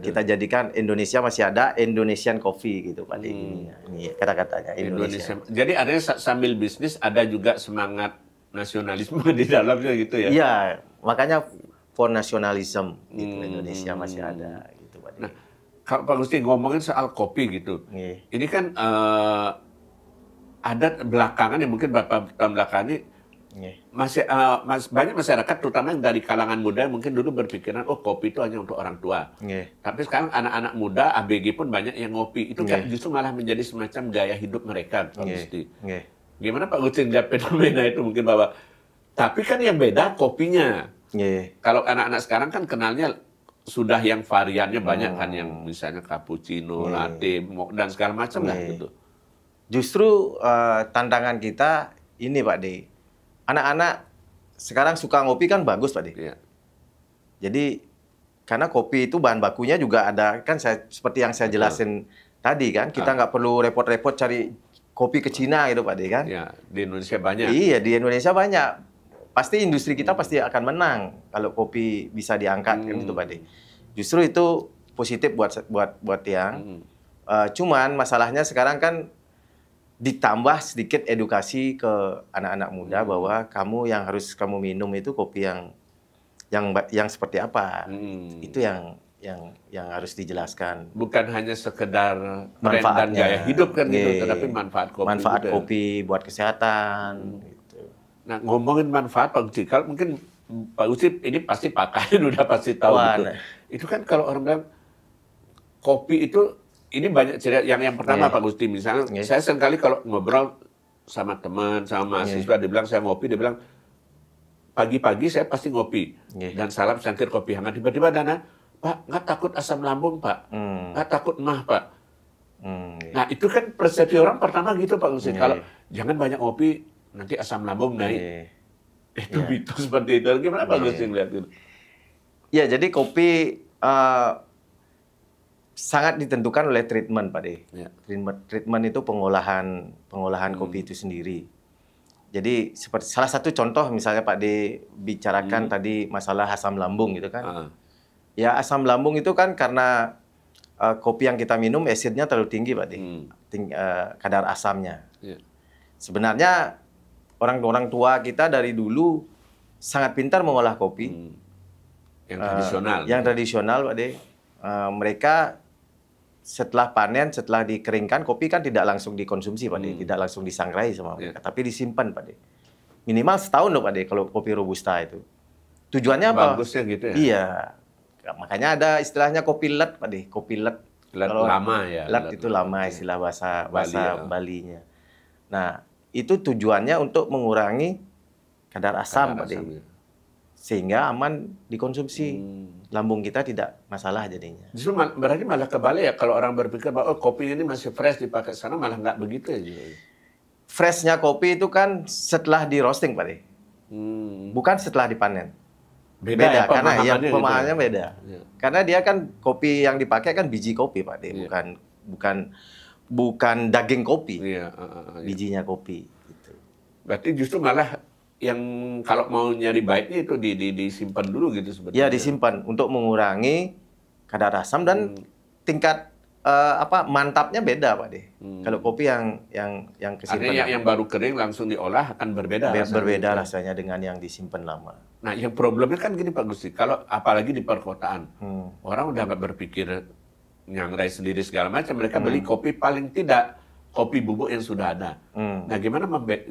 kita jadikan Indonesia masih ada Indonesian coffee gitu Pak De. Ini kata-katanya Indonesia. Jadi adanya sambil bisnis ada juga semangat nasionalisme di dalamnya gitu ya. Iya, makanya for nationalism gitu Indonesia masih ada gitu Pak De. Nah, kalau Pak Gusti ngomongin soal kopi gitu. Ini kan ada belakangan yang mungkin beberapa tahun belakangan ini masih banyak masyarakat terutama yang dari kalangan muda mungkin dulu berpikiran kopi itu hanya untuk orang tua. Tapi sekarang anak-anak muda ABG pun banyak yang ngopi. Itu kan justru malah menjadi semacam gaya hidup mereka Pak Gusti. Gimana Pak Gusti melihat fenomena itu mungkin bahwa tapi kan yang beda kopinya. Kalau anak-anak sekarang kan kenalnya sudah yang variannya banyak kan yang misalnya cappuccino, latte dan segala macam lah gitu. Justru tantangan kita ini Pak De. Anak-anak sekarang suka ngopi kan bagus Pak De. Jadi karena kopi itu bahan bakunya juga ada kan seperti yang saya jelasin tadi kan, kita nggak perlu repot-repot cari kopi ke Cina gitu Pak De kan. Ya, di Indonesia banyak. Iya, di Indonesia banyak. Pasti industri kita pasti akan menang kalau kopi bisa diangkat kan itu Pak De. Justru itu positif buat yang. Cuman masalahnya sekarang kan ditambah sedikit edukasi ke anak-anak muda bahwa yang harus kamu minum itu kopi yang seperti apa. Itu yang harus dijelaskan. Bukan hanya sekedar tren dan gaya hidup kan gitu, tetapi manfaat kopi. Manfaat kopi buat kesehatan. Gitu. Nah, ngomongin manfaat Pak Gusti, kalau mungkin Pak Gusti ini pasti pakai udah pasti tahu gitu. Itu kan kalau orang bilang kopi itu ini banyak cerita. Yang pertama Pak Gusti, misalnya saya seringkali kalau ngobrol sama teman, sama mahasiswa, dia bilang saya ngopi, dia bilang pagi-pagi saya pasti ngopi dan salam cangkir kopi hangat. Tiba-tiba Dana, Pak nggak takut asam lambung Pak, nggak takut mah Pak. Nah itu kan persepsi orang pertama gitu Pak Gusti. Kalau jangan banyak ngopi nanti asam lambung naik. Itu mitos seperti itu. Gimana Pak Gusti ngeliat itu? Ya, jadi kopi sangat ditentukan oleh treatment, Pak De. Ya. Treatment itu pengolahan kopi itu sendiri. Jadi seperti salah satu contoh misalnya Pak De bicarakan tadi masalah asam lambung gitu kan. Ya, asam lambung itu kan karena kopi yang kita minum asidnya terlalu tinggi, Pak De. Kadar asamnya. Ya. Sebenarnya orang tua kita dari dulu sangat pintar mengolah kopi. Yang tradisional. Yang tradisional, Pak De. Mereka setelah panen, setelah dikeringkan, kopi kan tidak langsung dikonsumsi, Pak De. Tidak langsung disangrai sama mereka, tapi disimpan, Pak De. Minimal setahun loh, Pak De, kalau kopi Robusta itu. Tujuannya apa? Bagusnya gitu ya? Iya. Makanya ada istilahnya kopi let, Pak De. Kopi let. Let lama ya? Let itu lama, istilah bahasa Balinya. Nah, itu tujuannya untuk mengurangi kadar asam, Pak De. Sehingga aman dikonsumsi. Lambung kita tidak masalah jadinya. Justru berarti malah kebalik ya, kalau orang berpikir bahwa kopi ini masih fresh dipakai sana, malah nggak begitu ya. Freshnya kopi itu kan setelah di roasting, Pak De. Bukan setelah dipanen. Beda ya, karena ya pemahamannya beda. Ya. Karena dia kan kopi yang dipakai kan biji kopi, Pak De, bukan daging kopi. Bijinya kopi gitu. Berarti justru malah yang kalau mau nyari baiknya itu disimpan dulu gitu sebetulnya. Ya, disimpan untuk mengurangi kadar asam dan tingkat mantapnya beda, Pak De. Kalau kopi yang kesimpan. Artinya yang baru kering langsung diolah akan berbeda. Berbeda rasanya dengan yang disimpan lama. Nah, yang problemnya kan gini Pak Gusti, kalau apalagi di perkotaan, orang udah nggak berpikir nyangrai sendiri segala macam, mereka beli kopi paling tidak kopi bubuk yang sudah ada. Nah, gimana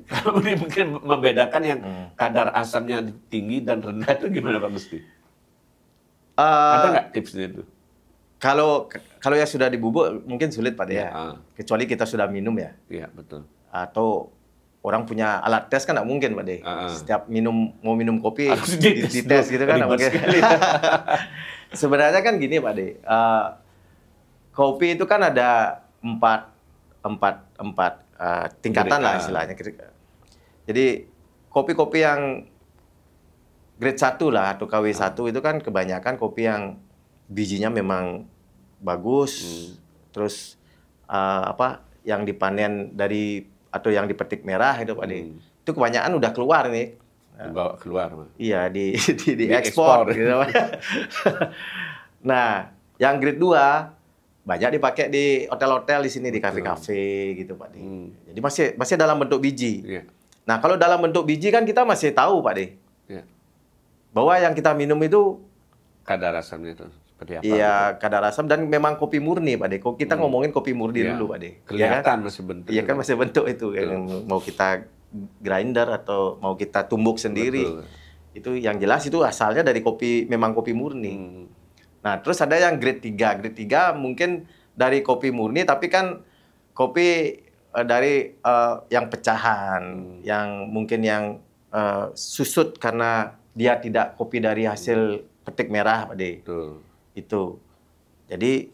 kalau mungkin membedakan yang kadar asamnya tinggi dan rendah itu gimana Pak Gusti? Ada nggak tipsnya itu? Kalau yang sudah dibubuk mungkin sulit, Pak De, ya. Kecuali kita sudah minum ya. Iya, betul. Atau orang punya alat tes kan nggak mungkin, Pak De. Setiap mau minum kopi dites gitu kan nggak mungkin. Sebenarnya kan gini, Pak De. Kopi itu kan ada empat tingkatan lah istilahnya. Jadi kopi-kopi yang grade 1 lah atau KW1 itu kan kebanyakan kopi yang bijinya memang bagus, terus yang dipanen dari atau yang dipetik merah itu, Pak De. Itu kebanyakan udah keluar nih. Bawa keluar. Iya, di ekspor gitu. Nah, yang grade 2 banyak dipakai di hotel-hotel di sini, di kafe-kafe gitu, Pak De. Jadi masih dalam bentuk biji. Nah, kalau dalam bentuk biji kan kita masih tahu, Pak De. Bahwa yang kita minum itu kadar asamnya itu seperti apa? Iya, kadar asam dan memang kopi murni, Pak De. Kita ngomongin kopi murni dulu, Pak De. Kelihatan kan? Masih bentuk. Iya kan masih bentuk itu yang mau kita grinder atau mau kita tumbuk sendiri. Itu yang jelas itu asalnya dari memang kopi murni. Nah, terus ada yang grade 3. Grade 3 mungkin dari kopi murni tapi kan kopi dari yang pecahan, yang mungkin yang susut karena dia tidak kopi dari hasil petik merah, Pak De. Itu. Jadi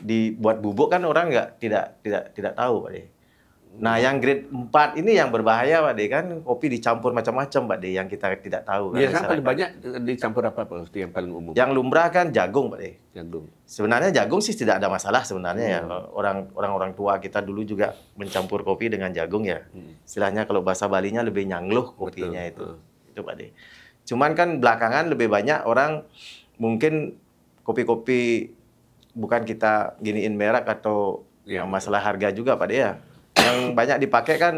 dibuat bubuk kan orang tidak tahu, Pak De. Nah, yang grade 4 ini yang berbahaya, Pak De, kan kopi dicampur macam-macam, Pak De, yang kita tidak tahu. Biasanya paling banyak dicampur apa, Pak? Yang paling umum? Yang lumrah kan jagung, Pak De. Jagung. Sebenarnya jagung sih tidak ada masalah sebenarnya ya. Orang tua kita dulu juga mencampur kopi dengan jagung ya. Istilahnya kalau bahasa Balinya lebih nyangluh kopinya. Itu Pak De. Cuman kan belakangan lebih banyak orang mungkin kopi-kopi bukan kita giniin merek atau masalah harga juga, Pak De, ya. Yang banyak dipakai kan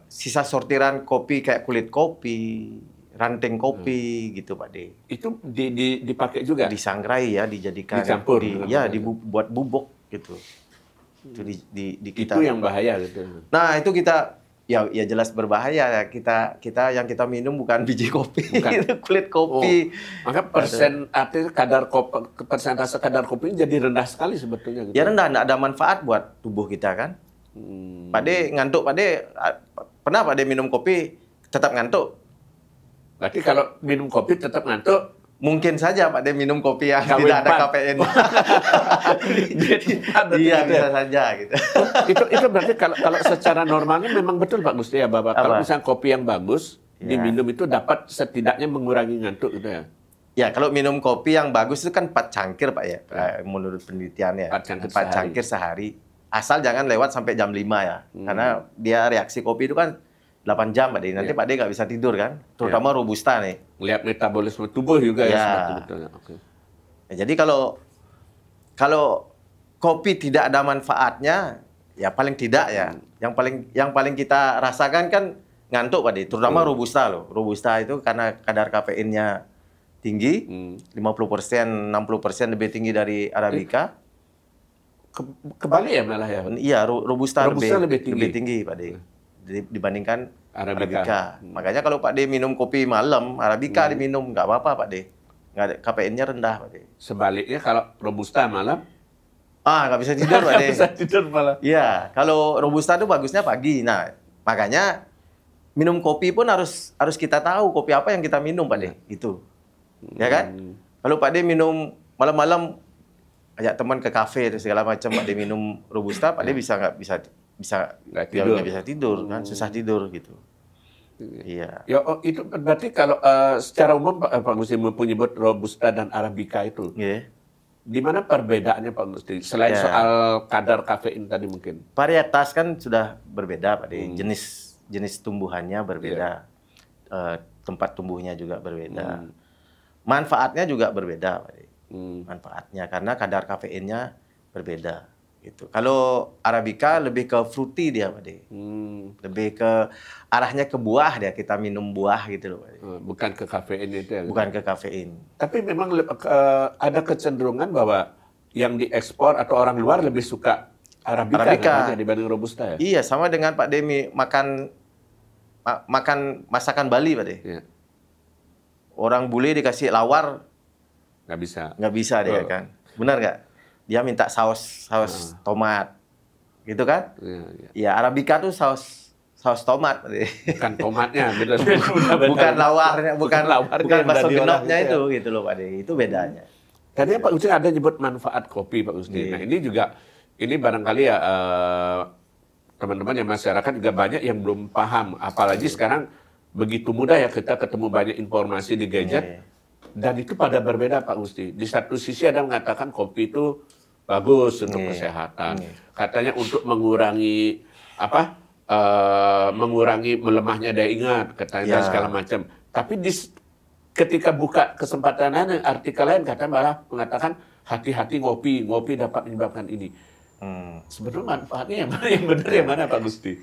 sisa sortiran kopi kayak kulit kopi, ranting kopi gitu, Pak De. Itu dipakai juga? Disangrai ya, dijadikan dicampur. Dibuat bubuk gitu. Itu kita. Itu yang bahaya gitu. Nah, itu kita ya jelas berbahaya. Kita yang kita minum bukan biji kopi, itu kulit kopi. Maka persentase kadar kopi jadi rendah sekali sebetulnya gitu. Ya rendah, enggak ada manfaat buat tubuh kita kan. Pak De ngantuk, Pak De pernah Pak De minum kopi tetap ngantuk? Berarti kalau minum kopi tetap ngantuk? Mungkin saja Pak De minum kopi yang tidak ada kafein. Iya, bisa saja gitu. Itu berarti kalau secara normalnya memang betul Pak Gusti ya, Bapak. Kalau misalnya kopi yang bagus diminum itu dapat setidaknya mengurangi ngantuk gitu ya. Ya, kalau minum kopi yang bagus itu kan 4 cangkir, Pak ya. Menurut penelitian ya. 4 cangkir sehari. Asal jangan lewat sampai jam 5 ya. Karena dia reaksi kopi itu kan 8 jam, Pak De. Nanti Pak De nggak bisa tidur kan. Terutama Robusta nih. Lihat metabolisme tubuh juga ya. Sebetulnya. Ya, jadi kalau kopi tidak ada manfaatnya, ya paling tidak ya. Yang paling kita rasakan kan ngantuk, Pak De. Terutama Robusta loh. Robusta itu karena kadar kafeinnya tinggi, 50%, 60% lebih tinggi dari Arabica. Kebalik ya malah ya? Iya, Robusta lebih tinggi, Pak De. Dibandingkan Arabica. Makanya kalau Pak De minum kopi malam, Arabica diminum, nggak apa-apa, Pak De. Nggak ada, kafeinnya rendah, Pak De. Sebaliknya kalau Robusta malam? Nggak bisa tidur, Pak De. Nggak bisa tidur malam. Iya, kalau Robusta itu bagusnya pagi. Nah, makanya minum kopi pun harus kita tahu kopi apa yang kita minum, Pak De. Itu. Ya kan? Kalau Pak De minum malam-malam, ajak teman ke kafe dan segala macam, Pak De minum Robusta, Pak De nggak bisa tidur kan, susah tidur gitu. Iya. Ya, itu berarti kalau secara umum Pak Gusti menyebut Robusta dan Arabica itu. Di mana perbedaannya Pak Gusti? Selain soal kadar kafein tadi mungkin. Varietas kan sudah berbeda, Pak De. Jenis tumbuhannya berbeda. Tempat tumbuhnya juga berbeda. Manfaatnya juga berbeda, Pak De. Manfaatnya karena kadar kafeinnya berbeda gitu. Kalau Arabica lebih ke fruity dia, Pak De. Lebih ke arahnya ke buah dia, kita minum buah gitu loh, Pak De. Bukan ke kafein itu ya. Bukan ke kafein. Tapi memang ada kecenderungan bahwa yang diekspor atau orang luar lebih suka Arabica dibanding Robusta ya. Iya, sama dengan Pak De makan masakan Bali, Pak De. Iya. Orang bule dikasih lawar nggak bisa dia kan, benar nggak? Dia minta saus tomat, gitu kan? Iya, Arabica tuh saus tomat, bukan tomatnya, bukan lawarnya, bukan bakso genopnya itu, gitu loh, Pak De. Itu bedanya. Tadi Pak Gusti ada nyebut manfaat kopi, Pak Gusti. Nah ini barangkali ya teman-teman yang masyarakat juga banyak yang belum paham, apalagi sekarang begitu mudah ya kita ketemu banyak informasi di gadget. Dan itu pada berbeda, Pak Gusti. Di satu sisi ada mengatakan kopi itu bagus untuk kesehatan. Katanya untuk mengurangi mengurangi melemahnya daya ingat, katanya segala macam. Tapi ketika buka kesempatan lain, artikel lain malah mengatakan hati-hati ngopi dapat menyebabkan ini. Sebetulnya manfaatnya yang benar yang mana, Pak Gusti?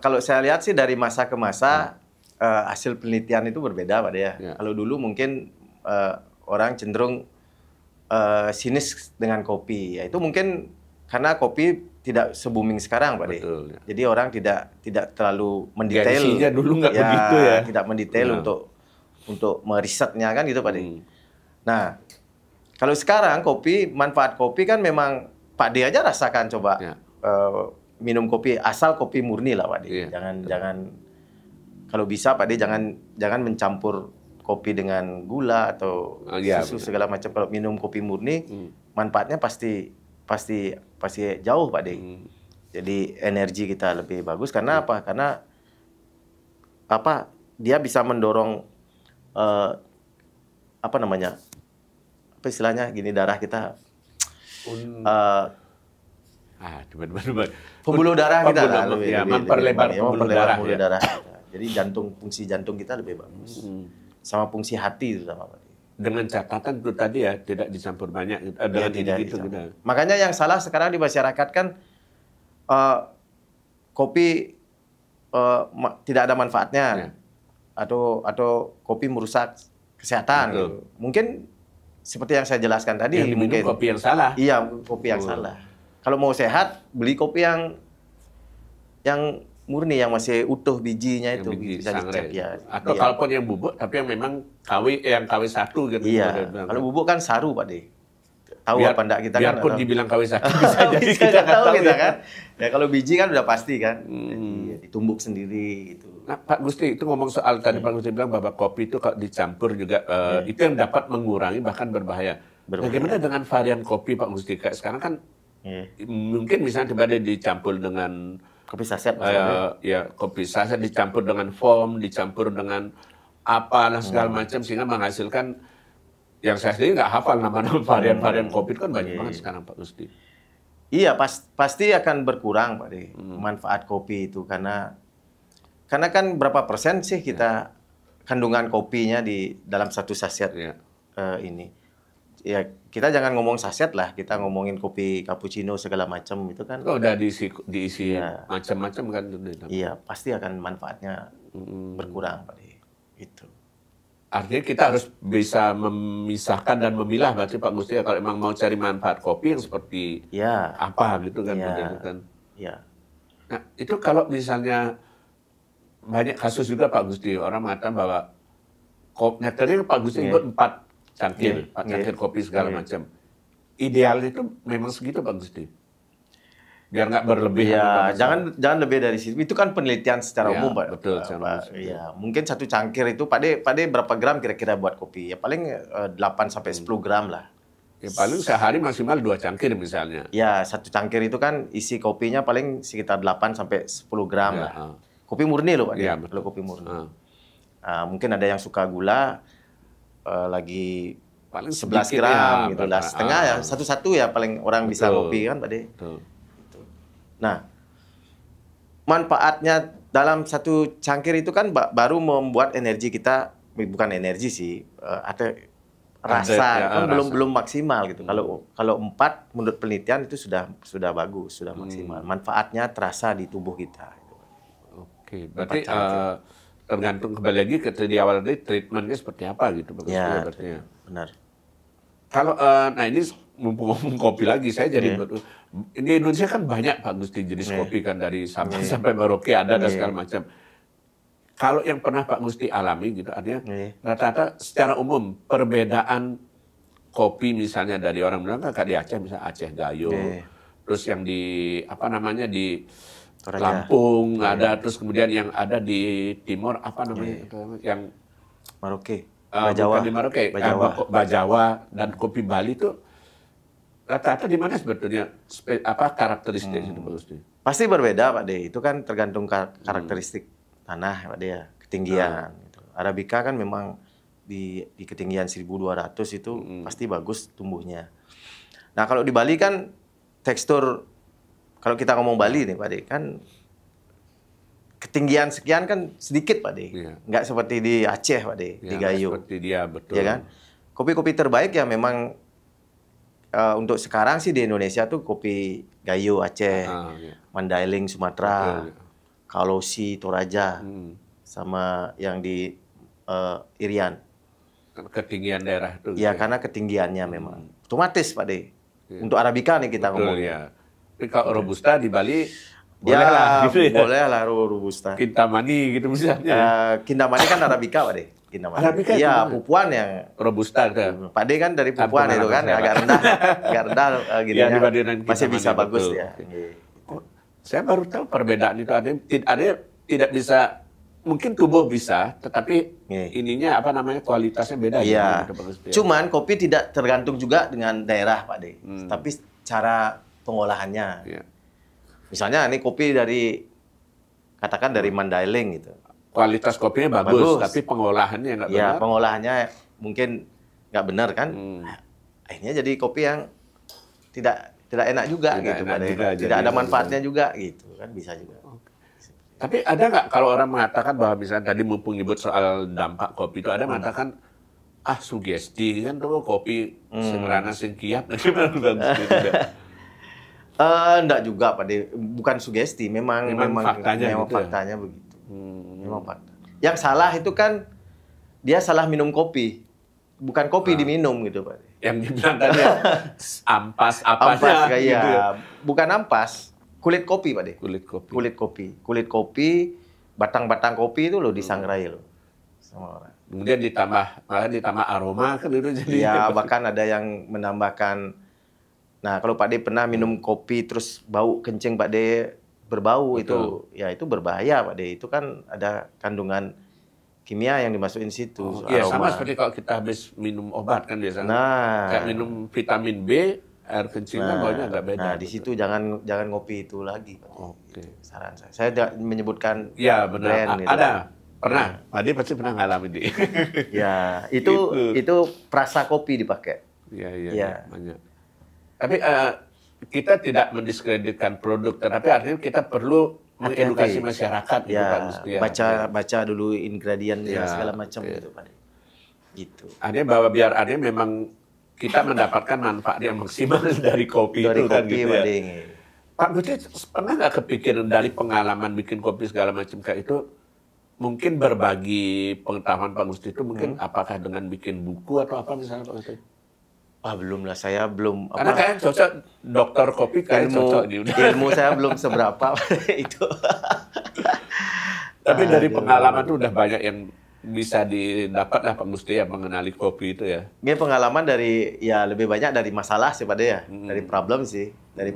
Kalau saya lihat sih dari masa ke masa hasil penelitian itu berbeda, Pak De. Kalau dulu mungkin orang cenderung sinis dengan kopi. Ya, itu mungkin karena kopi tidak se-booming sekarang, Pak De. Jadi orang tidak terlalu mendetail. Gengsinya dulu nggak begitu ya. Tidak mendetail untuk merisetnya kan gitu, Pak De. Nah, kalau sekarang manfaat kopi kan memang Pak De aja rasakan coba. Minum kopi asal kopi murni lah, Pak De. Jangan kalau bisa Pak De jangan mencampur kopi dengan gula atau susu segala macam. Kalau minum kopi murni manfaatnya pasti jauh, Pak De. Jadi energi kita lebih bagus karena apa? Karena dia bisa mendorong apa istilahnya gini, darah kita pembuluh darah kita memperlebar pembuluh darah kita. Jadi fungsi jantung kita lebih bagus. Sama fungsi hati itu sama, Pak. Dengan catatan itu tadi ya tidak dicampur banyak dengan gitu. Makanya yang salah sekarang di masyarakat kan kopi tidak ada manfaatnya atau kopi merusak kesehatan. Gitu. Mungkin seperti yang saya jelaskan tadi, mungkin kopi yang salah. Iya, kopi yang salah. Kalau mau sehat, beli kopi yang murni, yang masih utuh bijinya itu, bisa dicek ya. Atau kalaupun yang bubuk, tapi yang memang KW1 gitu. Iya. Kalau bubuk kan saru, Pak De. Tahu apa enggak kita kan? Biarpun dibilang KW1 bisa jadi kita nggak tahu kita kan. Ya kalau biji kan udah pasti kan. Jadi, ditumbuk sendiri gitu. Nah, Pak Gusti itu ngomong soal tadi Pak Gusti bilang bahwa kopi itu kalau dicampur juga itu yang dapat mengurangi bahkan berbahaya. Bagaimana dengan varian kopi, Pak Gusti? Kayak sekarang kan mungkin misalnya tiba-tiba dicampur dengan kopi saset, kopi saset dicampur dengan foam, dicampur dengan apalah segala macam sehingga menghasilkan yang saya sendiri nggak hafal nama-nama varian-varian kopi itu kan banyak banget sekarang Pak Gusti. Iya, pasti akan berkurang Pak De, manfaat kopi itu karena kan berapa persen sih kita kandungan kopinya di dalam satu saset ini. Ya kita jangan ngomong saset lah, kita ngomongin kopi cappuccino segala macam itu kan. Oh, udah diisi macam-macam kan. Iya, pasti akan manfaatnya berkurang Pak De. Itu. Artinya kita harus bisa memisahkan dan memilah berarti Pak Gusti kalau memang mau cari manfaat kopi yang seperti apa gitu kan. Iya. Nah, itu kalau misalnya banyak kasus juga Pak Gusti, orang mengatakan bahwa tadi Pak Gusti ikut 4 cangkir kopi segala macam. Idealnya itu memang segitu Pak Gusti. Biar nggak berlebih. Ya, jangan lebih dari situ. Itu kan penelitian secara umum, Pak. Betul. Ya, mungkin 1 cangkir itu Pak De berapa gram kira-kira buat kopi? Ya paling 8 sampai 10 gram lah. Ya paling sehari maksimal 2 cangkir misalnya. Ya, 1 cangkir itu kan isi kopinya paling sekitar 8 sampai 10 gram lah. Kopi murni loh, Pak. Iya, kalau kopi murni. Mungkin ada yang suka gula lagi paling 11 gram gitu lah. Setengah ya, satu-satu ya paling orang bisa kopi kan, Pak De. Nah, manfaatnya dalam 1 cangkir itu kan baru membuat energi kita, bukan energi sih, ada rasa kan belum maksimal gitu. Kalau 4 menurut penelitian itu sudah bagus, sudah maksimal. Manfaatnya terasa di tubuh kita. Oke, berarti tergantung kembali lagi ke di awal tadi treatmentnya seperti apa gitu. Ya, benar. Kalau nah ini mumpung ngomong kopi lagi, saya jadi di Indonesia kan banyak Pak Gusti jenis kopi kan dari Sabang sampai Merauke ada dan segala macam. Kalau yang pernah Pak Gusti alami gitu, artinya rata-rata secara umum perbedaan kopi misalnya dari orang bilang kan di Aceh misalnya Aceh Gayo, terus yang di apa namanya di Lampung ada, terus kemudian yang ada di Timur apa namanya yang Merauke. Bukan di Merauke, Bajawa dan kopi Bali itu rata-rata di mana sebetulnya karakteristik itu Pak Gusti? Pasti berbeda Pak De, itu kan tergantung karakteristik tanah Pak De ya, ketinggian. Gitu. Arabica kan memang di ketinggian 1200 itu pasti bagus tumbuhnya. Nah kalau di Bali kan tekstur, kalau kita ngomong Bali nih Pak De, kan ketinggian sekian kan sedikit Pak De, nggak seperti di Aceh Pak De, di Gayo. Seperti dia, betul. Ya kan? Kopi-kopi terbaik ya memang untuk sekarang sih di Indonesia tuh kopi Gayo Aceh, Mandailing Sumatera, Kalosi Toraja, sama yang di Irian. Ketinggian daerah itu. Ya karena ketinggiannya memang otomatis Pak De. Untuk Arabica nih kita ngomong. Ya. Tapi kalau Robusta di Bali boleh gitu ya. Boleh lah Robusta. Kintamani gitu misalnya. Kintamani kan Arabica Pak De. Arabica iya, Pupuan yang Robusta gitu. Pak De kan dari Pupuan itu kan agak rendah gitu ya. Masih bisa bagus ya. Saya baru tahu perbedaan itu ada tidak bisa, mungkin tubuh bisa, tetapi ininya apa namanya kualitasnya beda. Iya. Cuman kopi tidak tergantung juga dengan daerah Pak De, tapi cara pengolahannya. Misalnya ini kopi katakan dari Mandailing gitu. Kualitas kopinya bagus, tapi pengolahannya nggak benar. Ya, pengolahannya mungkin nggak benar kan. Akhirnya jadi kopi yang tidak enak juga gitu. Tidak ada manfaatnya juga gitu kan, bisa juga. Tapi ada nggak kalau orang mengatakan bahwa misalnya tadi mumpung nyebut soal dampak kopi itu, ada mengatakan sugesti kan tuh kopi semerana singkiat enggak juga Pak De, bukan sugesti, memang faktanya begitu. Memang fakta. Yang salah itu kan dia salah minum kopi, bukan kopi diminum gitu Pak De. Yang dibilang tadi ampas gitu ya. Bukan ampas, kulit kopi Pak De. Kulit kopi, batang-batang kopi itu loh disangrai loh sama orang. Kemudian ditambah aroma kan itu jadi. Ya, bahkan ada yang menambahkan. Nah, kalau Pak De pernah minum kopi terus bau kencing Pak De berbau, itu berbahaya Pak De. Itu kan ada kandungan kimia yang dimasukin situ. Iya, sama seperti kalau kita habis minum obat kan biasanya. Kayak minum vitamin B, air kencingnya baunya agak beda. Nah, di situ jangan ngopi itu lagi Pak De. Saran saya. Saya tidak menyebutkan brand gitu. Ada Pernah, Pak Ade pasti pernah ngalamin di. Ya, itu perasa kopi dipakai. Iya, banyak. Tapi kita tidak mendiskreditkan produk, tapi artinya kita perlu mengedukasi masyarakat gitu, ya, Pak Gusti. Baca dulu ingredient segala macam gitu, Pak. Gitu. Artinya bahwa biar artinya memang kita mendapatkan manfaat yang maksimal dari kopi dari itu kopi, kan gitu ya. Pak Gusti pernah nggak kepikiran dari pengalaman bikin kopi segala macam kayak itu, mungkin berbagi pengetahuan Pak Gusti itu mungkin apakah dengan bikin buku atau apa misalnya Pak Gusti? Belum lah, saya belum. Karena kayak cocok dokter kopi kayak cocok nih. Ilmu saya belum seberapa itu. Tapi dari pengalaman itu udah banyak yang bisa didapat lah Pak Gusti ya mengenali kopi itu ya. Ini pengalaman dari lebih banyak dari masalah sih Pak De ya, dari problem sih, dari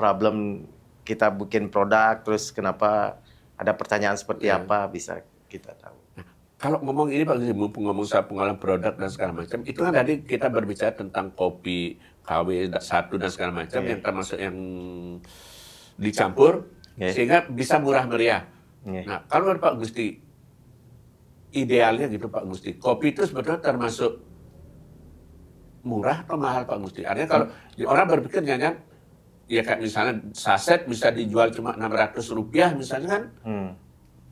problem kita bikin produk terus kenapa ada pertanyaan seperti apa bisa kita tahu. Nah, kalau ngomong ini Pak Gusti, mumpung ngomong soal pengolahan produk dan segala macam, itu kan tadi kita berbicara tentang kopi KW1 dan segala macam yang termasuk yang dicampur sehingga bisa murah meriah. Nah, kalau Pak Gusti idealnya gitu Pak Gusti, kopi itu sebetulnya termasuk murah atau mahal Pak Gusti? Artinya kalau orang berpikir ya kayak misalnya saset bisa dijual cuma Rp600 misalnya kan,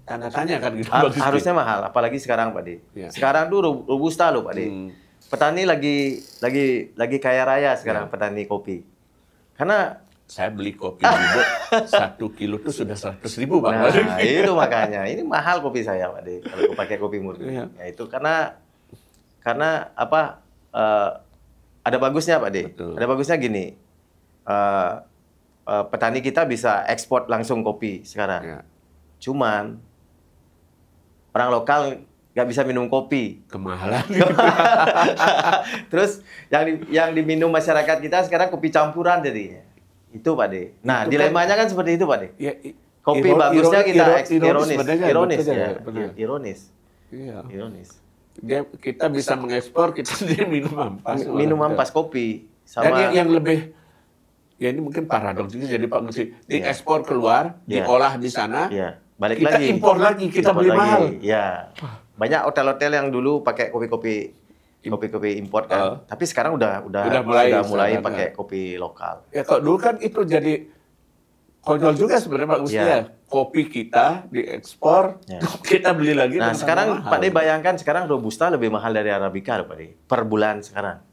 tanda tanya kan gitu Pak Gusti. Harusnya mahal, apalagi sekarang Pak De. Ya. Sekarang tuh Robusta loh Pak De. Petani lagi kaya raya sekarang petani kopi. Karena saya beli kopi bubuk 1 kilo tuh sudah 100.000 Pak. Nah, itu makanya. Ini mahal kopi saya Pak De, kalau pakai kopi murni. Ya itu karena apa? Ada bagusnya Pak De. Betul. Ada bagusnya gini. Petani kita bisa ekspor langsung kopi sekarang. Ya. Cuman orang lokal nggak bisa minum kopi. Kemahalan. Terus yang diminum masyarakat kita sekarang kopi campuran jadinya. Itu Pak De. Nah, itu dilemanya kan seperti itu Pak De. Ya, kopi bagusnya kita ironis. Kita bisa mengekspor, kita sendiri minum ampas. Minum ampas kopi. Sama yang lebih, ya ini mungkin paradoks juga jadi Pak Gusti. Diekspor keluar, diolah di sana, balik kita lagi. Impor lagi, kita beli mahal. Ya. Banyak hotel-hotel yang dulu pakai kopi impor kan. Tapi sekarang udah mulai pakai kopi lokal. Ya kalau dulu kan itu jadi konyol juga sebenarnya Pak Gusti ya. Kopi kita diekspor, kita beli lagi. Nah sekarang Pak De bayangkan sekarang Robusta lebih mahal dari Arabica Pak De. Per bulan sekarang.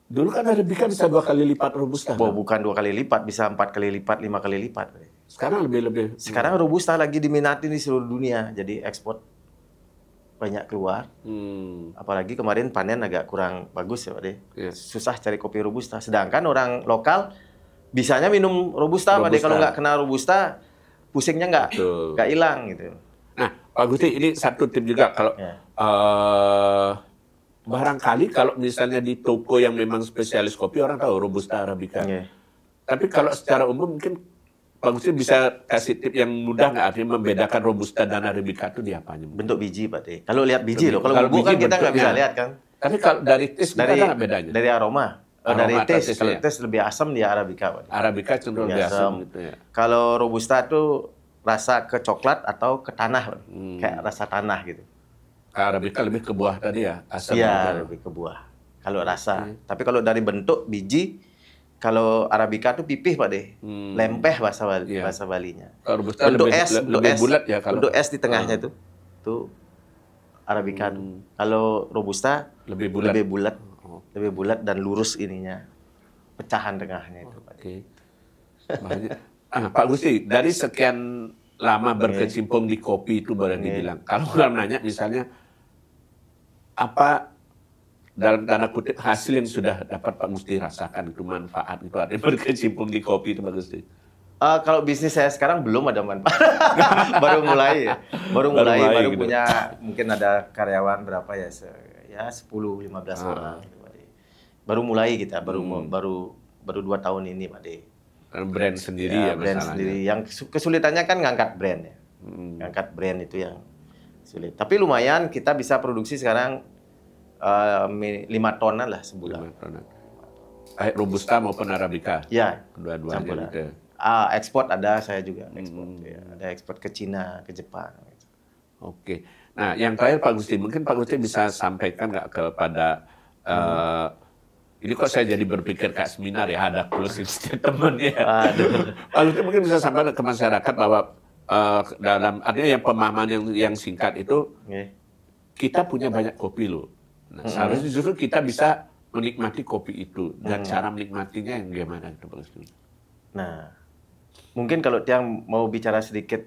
Dulu kan Arabica bisa 2 kali lipat Robusta. Bukan 2 kali lipat, bisa 4 kali lipat, 5 kali lipat. Pak De. Sekarang lebih. Sekarang Robusta lagi diminati di seluruh dunia, jadi ekspor banyak keluar. Apalagi kemarin panen agak kurang bagus ya Pak De. Susah cari kopi Robusta. Sedangkan orang lokal bisanya minum Robusta. Pak De. Kalau nggak kena Robusta, pusingnya nggak hilang gitu. Nah Pak Gusti, ini satu tip juga kalau barangkali kalau misalnya di toko yang memang spesialis kopi orang tahu Robusta Arabica. Tapi kalau secara umum mungkin Pak Gusti bisa kasih tip yang mudah nggak, artinya membedakan Robusta dan Arabica itu di apanya? Bentuk biji Pak De. Kalau lihat biji loh, kalau bubuk kan kita nggak bisa lihat kan. Tapi kalau dari taste kita nggak bedanya? Dari aroma. Dari taste, kalau taste lebih asam di Arabica Pak De. Arabica cenderung lebih asam gitu ya. Kalau Robusta itu rasa ke coklat atau ke tanah, kayak rasa tanah gitu. Arabica lebih ke buah tadi ya? Asam. Iya, lebih ke buah. Kalau rasa. Tapi kalau dari bentuk biji, kalau Arabica itu pipih Pak De, lempeh bahasa Balinya. Robusta bentuk lebih bulat ya kalau. Bentuk es di tengahnya itu Arabica. Kalau Robusta lebih bulat dan lurus ininya, pecahan tengahnya itu Pak De. Pak Gusti, dari sekian lama berkecimpung di kopi itu boleh dibilang, kalau orang nanya misalnya apa dalam tanda kutip hasil yang sudah dapat Pak Gusti rasakan itu manfaat itu artinya berkecimpung di kopi itu Pak Gusti? Kalau bisnis saya sekarang belum ada manfaat. baru mulai baru gitu. Punya mungkin ada karyawan berapa ya 10-15 orang gitu, Pak De. Baru mulai kita baru 2 tahun ini Pak De. Brand sendiri ya brand sendiri. Yang kesulitannya kan ngangkat brand ya. Ngangkat brand itu yang sulit. Tapi lumayan kita bisa produksi sekarang 5 tonan lah sebulan. 5 tonan. Robusta maupun Arabica? Ya, dua-duanya gitu. Ekspor ada saya juga ekspor. Ya. Ada ekspor ke Cina, ke Jepang. Gitu. Oke. Nah, yang terakhir Pak Gusti, mungkin Pak Gusti bisa sampaikan nggak kepada ini kok saya jadi berpikir kayak seminar ya, ada closing statement ya. Pak Gusti mungkin bisa sampaikan ke masyarakat bahwa dalam artinya yang pemahaman yang singkat itu kita punya banyak kopi loh. Nah, seharusnya justru kita bisa menikmati kopi itu dan cara menikmatinya yang gimana itu Pak Gusti. Nah, mungkin kalau Tiang mau bicara sedikit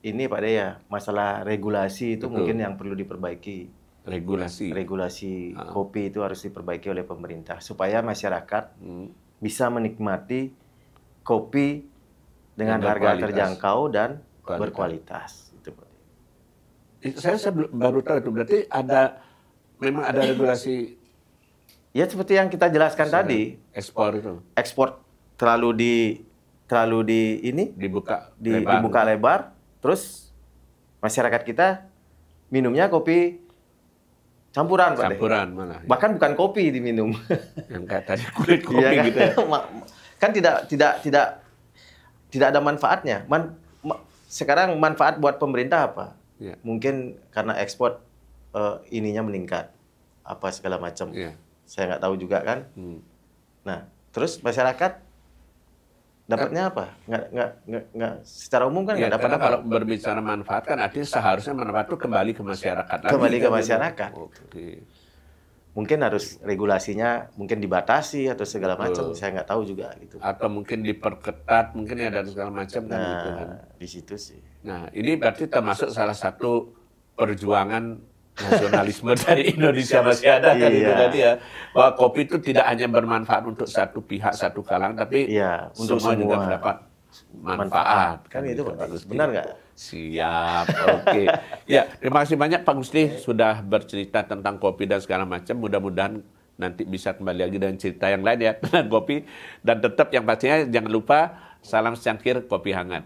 ini Pak De ya, masalah regulasi itu mungkin yang perlu diperbaiki. Regulasi kopi itu harus diperbaiki oleh pemerintah supaya masyarakat bisa menikmati kopi dengan harga terjangkau dan berkualitas. Itu Pak De. Saya baru tahu itu berarti memang ada regulasi. Ya seperti yang kita jelaskan tadi, ekspor terlalu dibuka lebar, terus masyarakat kita minumnya kopi campuran, Pak. Campuran malah. Bahkan bukan kopi diminum. Yang kayak tadi kulit kopi kan? gitu ya. Kan tidak ada manfaatnya. Sekarang manfaat buat pemerintah apa? Ya. Mungkin karena ekspor ininya meningkat, apa segala macam. Ya. Saya nggak tahu juga kan. Nah, terus masyarakat dapatnya apa? Nggak secara umum kan nggak dapat apa. Kalau berbicara manfaat kan artinya seharusnya manfaat itu kembali ke masyarakat. Kembali ke masyarakat. Oke. Mungkin harus regulasinya mungkin dibatasi atau segala macam. Saya nggak tahu juga gitu. Atau mungkin diperketat, mungkin ya dan segala macam kan. Nah, gitu kan. Di situ sih. Nah, ini berarti termasuk salah satu perjuangan nasionalisme dari Indonesia masih ada kan itu tadi ya, bahwa kopi itu tidak hanya bermanfaat untuk satu pihak, satu kalangan, tapi untuk semua juga mendapat manfaat. Kan itu benar nggak? Siap, oke. Ya, terima kasih banyak Pak Gusti sudah bercerita tentang kopi dan segala macam. Mudah-mudahan nanti bisa kembali lagi dengan cerita yang lain ya tentang kopi. Dan tetap yang pastinya jangan lupa salam secangkir kopi hangat.